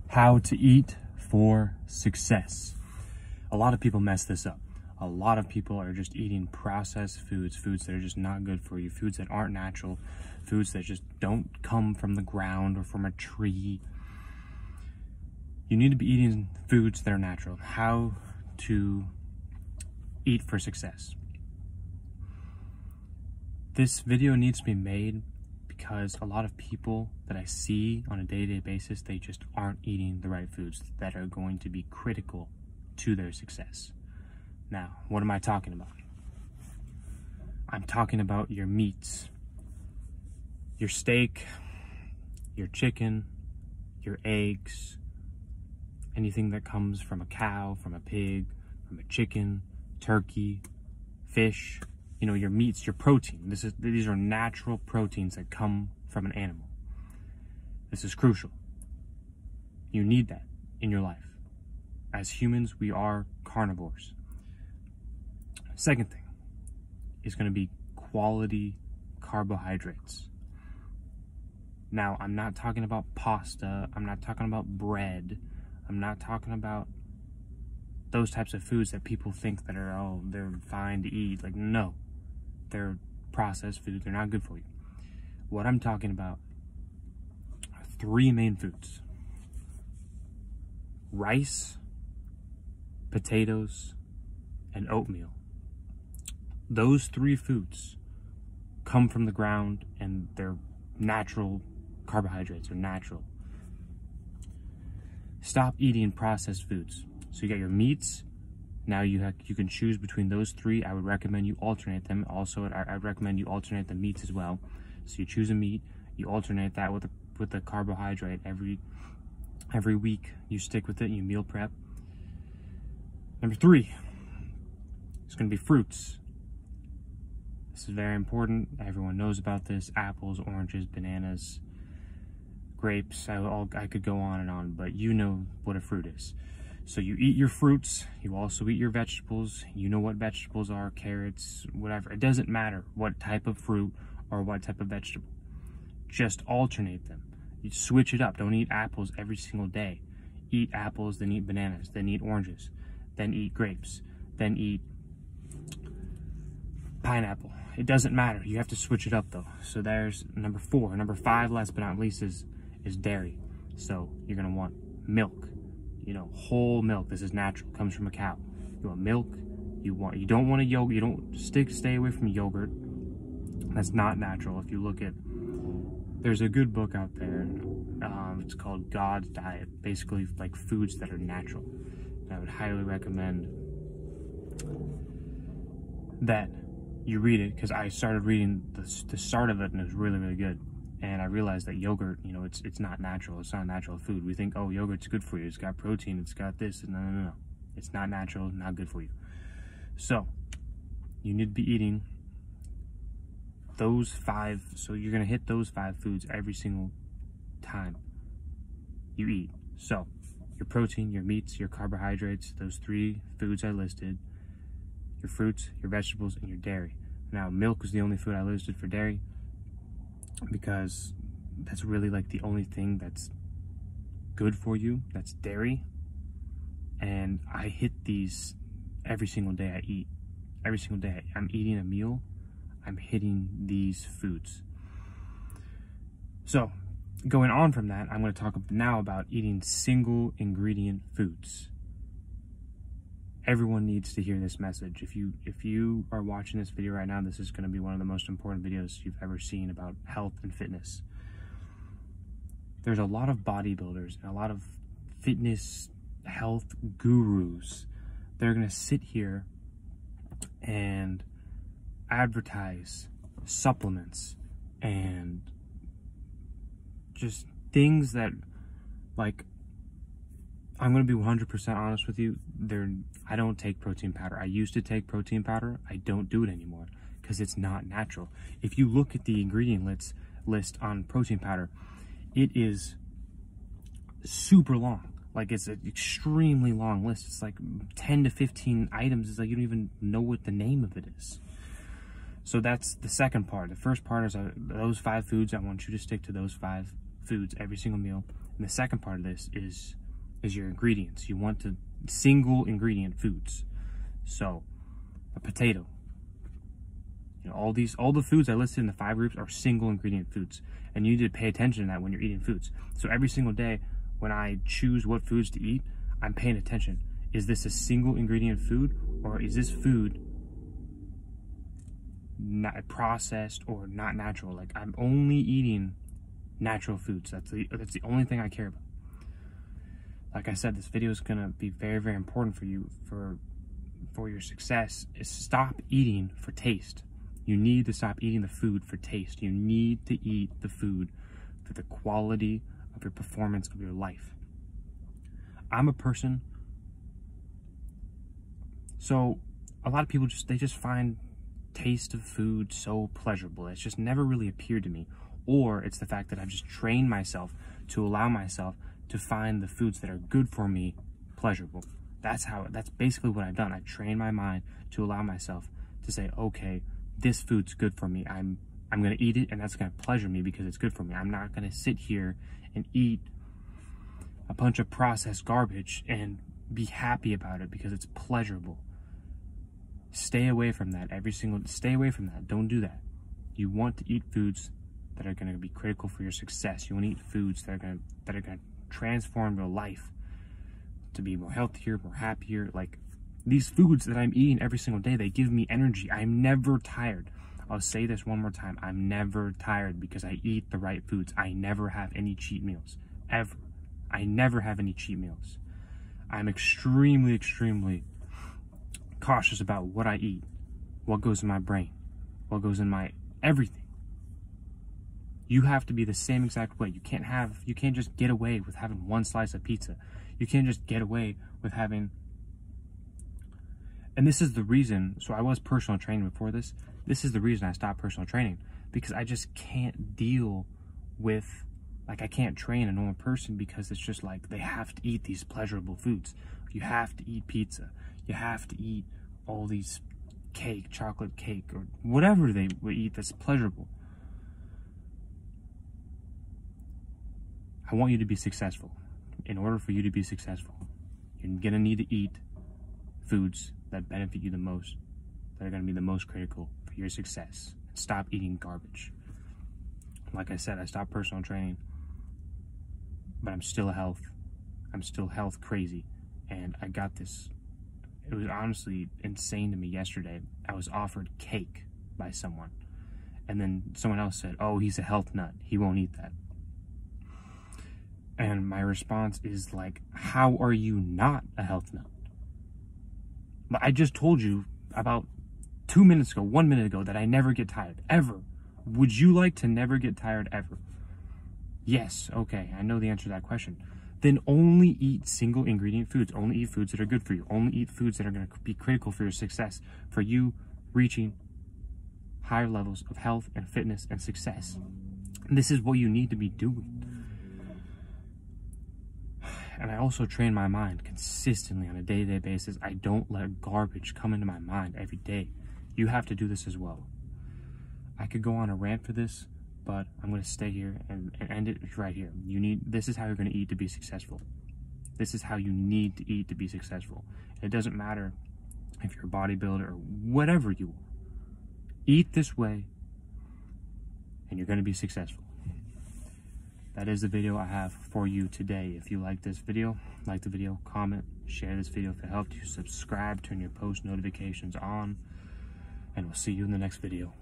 How to eat for success. A lot of people mess this up. A lot of people are just eating processed foods that are just not good for you, foods that aren't natural, foods that just don't come from the ground or from a tree. You need to be eating foods that are natural. How to eat for success. This video needs to be made because a lot of people that I see on a day-to-day basis, they just aren't eating the right foods that are going to be critical to their success. Now, what am I talking about? I'm talking about your meats, your steak, your chicken, your eggs, anything that comes from a cow, from a pig, from a chicken, turkey, fish. You know, your meats, your protein. These are natural proteins that come from an animal. This is crucial. You need that in your life. As humans, we are carnivores. Second thing is going to be quality carbohydrates. Now, I'm not talking about pasta. I'm not talking about bread. I'm not talking about those types of foods that people think that are, oh, they're fine to eat. Like, no. They're processed foods. They're not good for you. What I'm talking about are three main foods: rice, potatoes, and oatmeal. Those three foods come from the ground and they're natural carbohydrates. They're natural. Stop eating processed foods. So you got your meats. Now you can choose between those three. I would recommend you alternate them. Also, I'd recommend you alternate the meats as well. So you choose a meat, you alternate that with a carbohydrate every week. You stick with it, you meal prep. Number three, it's going to be fruits. This is very important. Everyone knows about this. Apples, oranges, bananas, grapes. I could go on and on, but you know what a fruit is. So you eat your fruits, you also eat your vegetables. You know what vegetables are, carrots, whatever. It doesn't matter what type of fruit or what type of vegetable. Just alternate them. You switch it up. Don't eat apples every single day. Eat apples, then eat bananas, then eat oranges, then eat grapes, then eat pineapple. It doesn't matter. You have to switch it up though. So there's number four. Number five, last but not least, is dairy. So you're gonna want milk. You know, whole milk. This is natural. Comes from a cow. You want milk. You don't want a yogurt. You don't stay away from yogurt. That's not natural. If you look at, there's a good book out there. It's called God's Diet. Basically, like foods that are natural. And I would highly recommend that you read it, because I started reading the start of it and it was really, really good. And I realized that yogurt, you know, it's not natural. It's not a natural food. We think, oh, yogurt's good for you. It's got protein. It's got this. No. It's not natural. Not good for you. So you need to be eating those five. So you're going to hit those five foods every single time you eat. So your protein, your meats, your carbohydrates, those three foods I listed, your fruits, your vegetables, and your dairy. Now, milk is the only food I listed for dairy, because that's really like the only thing that's good for you. That's dairy. And I hit these every single day I eat. Every single day I'm eating a meal, I'm hitting these foods. So going on from that, I'm going to talk now about eating single ingredient foods. Everyone needs to hear this message. If you are watching this video right now, this is going to be one of the most important videos you've ever seen about health and fitness. There's a lot of bodybuilders and a lot of fitness health gurus. They're going to sit here and advertise supplements and just things that, like, I'm going to be 100% honest with you. I don't take protein powder. I used to take protein powder. I don't do it anymore because it's not natural. If you look at the ingredient list on protein powder, it is super long. Like, it's an extremely long list. It's like 10 to 15 items. It's like you don't even know what the name of it is. So that's the second part. The first part is those 5 foods. I want you to stick to those 5 foods every single meal. And the second part of this is your ingredients. You want to single ingredient foods. So a potato, you know, all the foods I listed in the 5 groups are single ingredient foods, and you need to pay attention to that when you're eating foods. So every single day when I choose what foods to eat, I'm paying attention. Is this a single ingredient food, or is this food not processed or not natural? Like, I'm only eating natural foods. That's the only thing I care about. Like I said, this video is gonna be very, very important for you for your success. Is stop eating for taste. You need to stop eating the food for taste. You need to eat the food for the quality of your performance of your life. I'm a person, so a lot of people just find taste of food so pleasurable. It's just never really appeared to me. Or it's the fact that I've just trained myself to allow myself to find the foods that are good for me pleasurable. That's basically what I've done. I've trained my mind to allow myself to say, okay, this food's good for me. I'm gonna eat it, and that's gonna pleasure me because it's good for me. I'm not gonna sit here and eat a bunch of processed garbage and be happy about it because it's pleasurable. Stay away from that. Stay away from that. Don't do that. You want to eat foods that are going to be critical for your success. You want to eat foods that are going to transform your life to be more healthier, more happier. Like, these foods that I'm eating every single day, they give me energy. I'm never tired. I'll say this one more time. I'm never tired because I eat the right foods. I never have any cheat meals, ever. I never have any cheat meals. I'm extremely, extremely cautious about what I eat, what goes in my brain, what goes in my everything. You have to be the same exact way. You can't just get away with having one slice of pizza. You can't just get away with having, and this is the reason, so I was personal training before this. This is the reason I stopped personal training, because I just can't deal with, like, I can't train a normal person because it's just like they have to eat these pleasurable foods. You have to eat pizza. You have to eat all these cake, chocolate cake, or whatever they would eat that's pleasurable. I want you to be successful. In order for you to be successful, you're gonna need to eat foods that benefit you the most, that are gonna be the most critical for your success. Stop eating garbage. Like I said, I stopped personal training, but I'm still health crazy. And I got this, it was honestly insane to me yesterday. I was offered cake by someone, and then someone else said, oh, he's a health nut, he won't eat that. And my response is like, how are you not a health nut? But I just told you about 1 minute ago, that I never get tired, ever. Would you like to never get tired ever? Yes, okay, I know the answer to that question. Then only eat single ingredient foods. Only eat foods that are good for you. Only eat foods that are going to be critical for your success, for you reaching higher levels of health and fitness and success. And this is what you need to be doing. And I also train my mind consistently on a day-to-day basis. I don't let garbage come into my mind every day. You have to do this as well. I could go on a rant for this, but I'm going to stay here and end it right here. This is how you're going to eat to be successful. This is how you need to eat to be successful. It doesn't matter if you're a bodybuilder or whatever you are. Eat this way, and you're going to be successful. That is the video I have for you today. If you like this video, like the video, comment, share this video if it helped you, subscribe, turn your post notifications on, and we'll see you in the next video.